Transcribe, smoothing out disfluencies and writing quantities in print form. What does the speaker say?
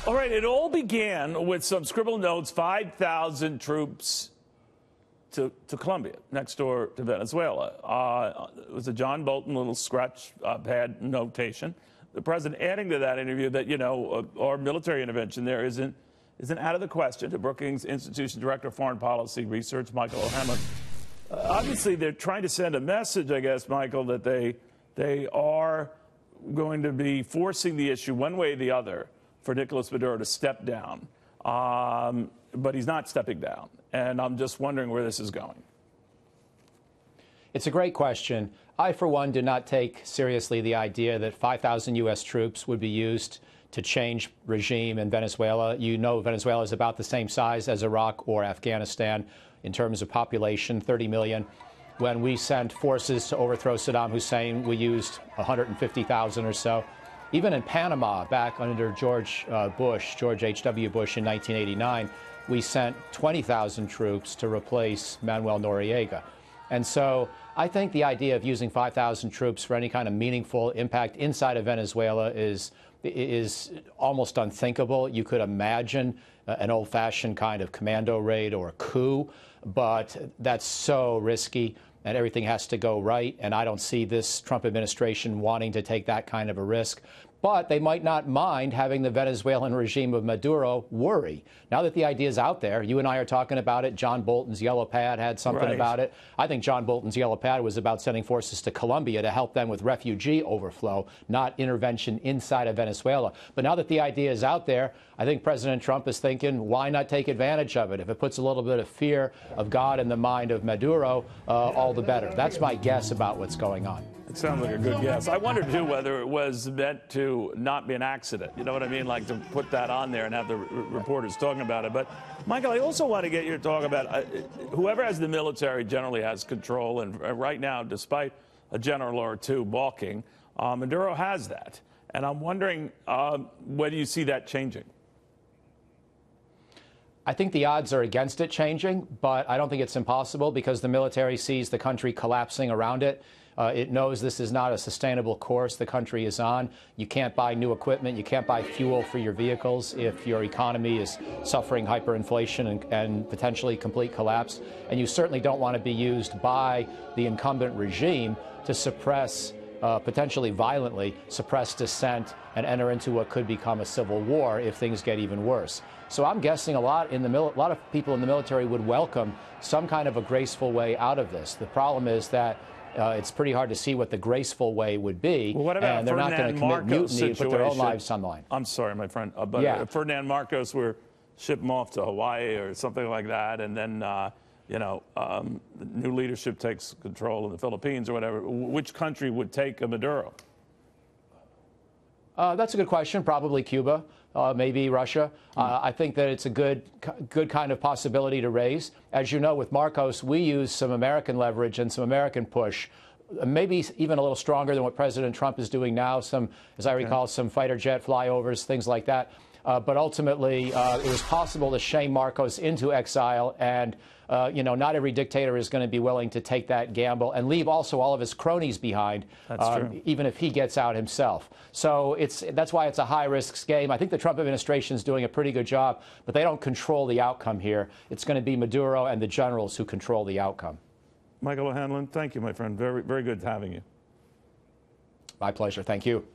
All right, it all began with some scribbled notes, 5,000 troops to Colombia, next door to Venezuela. It was a John Bolton little scratch pad notation. The president adding to that interview that, you know, our military intervention there isn't out of the question. To Brookings Institution Director of Foreign Policy Research, Michael O'Hanlon. Obviously, they're trying to send a message, I guess, Michael, that they are going to be forcing the issue one way or the other for Nicolas Maduro to step down. But he's not stepping down. And I'm just wondering where this is going. It's a great question. I, for one, do not take seriously the idea that 5,000 U.S. troops would be used to change regime in Venezuela. You know, Venezuela is about the same size as Iraq or Afghanistan in terms of population, 30 million. When we sent forces to overthrow Saddam Hussein, we used 150,000 or so. Even in Panama, back under George H.W. Bush in 1989, we sent 20,000 troops to replace Manuel Noriega. And so I think the idea of using 5,000 troops for any kind of meaningful impact inside of Venezuela is almost unthinkable. You could imagine an old-fashioned kind of commando raid or a coup, but that's so risky, and everything has to go right. And I don't see this Trump administration wanting to take that kind of a risk. But they might not mind having the Venezuelan regime of Maduro worry. Now that the idea is out there, you and I are talking about it. John Bolton's yellow pad had something about it. I think John Bolton's yellow pad was about sending forces to Colombia to help them with refugee overflow, not intervention inside of Venezuela. But now that the idea is out there, I think President Trump is thinking, why not take advantage of it? If it puts a little bit of fear of God in the mind of Maduro, all the better. That's my guess about what's going on. It sounds like a good guess. I wondered, too, whether it was meant to not be an accident. You know what I mean? Like to put that on there and have the reporters talking about it. But, Michael, I also want to get your talk about whoever has the military generally has control. And right now, despite a general or two balking, Maduro has that. And I'm wondering whether you see that changing. I think the odds are against it changing, but I don't think it's impossible because the military sees the country collapsing around it. It knows this is not a sustainable course the country is on. You can't buy new equipment. You can't buy fuel for your vehicles if your economy is suffering hyperinflation and potentially complete collapse. And you certainly don't want to be used by the incumbent regime to suppress, potentially violently, suppress dissent and enter into what could become a civil war if things get even worse. So I'm guessing a lot of people in the military would welcome some kind of a graceful way out of this. The problem is that it's pretty hard to see what the graceful way would be, well, what about and they're not going to commit mutiny and put their own lives on the line. I'm sorry, my friend, but if Ferdinand Marcos were ship him off to Hawaii or something like that, and then the new leadership takes control in the Philippines or whatever, which country would take a Maduro? That's a good question. Probably Cuba, maybe Russia. I think that it's a good kind of possibility to raise. As you know, with Marcos, we use some American leverage and some American push, maybe even a little stronger than what President Trump is doing now. Some, as I recall, some fighter jet flyovers, things like that. But ultimately, it was possible to shame Marcos into exile, and not every dictator is going to be willing to take that gamble and leave also all of his cronies behind, even if he gets out himself. So that's why it's a high-risk game. I think the Trump administration is doing a pretty good job, but they don't control the outcome here. It's going to be Maduro and the generals who control the outcome. Michael O'Hanlon, thank you, my friend. Very, very good having you. My pleasure. Thank you.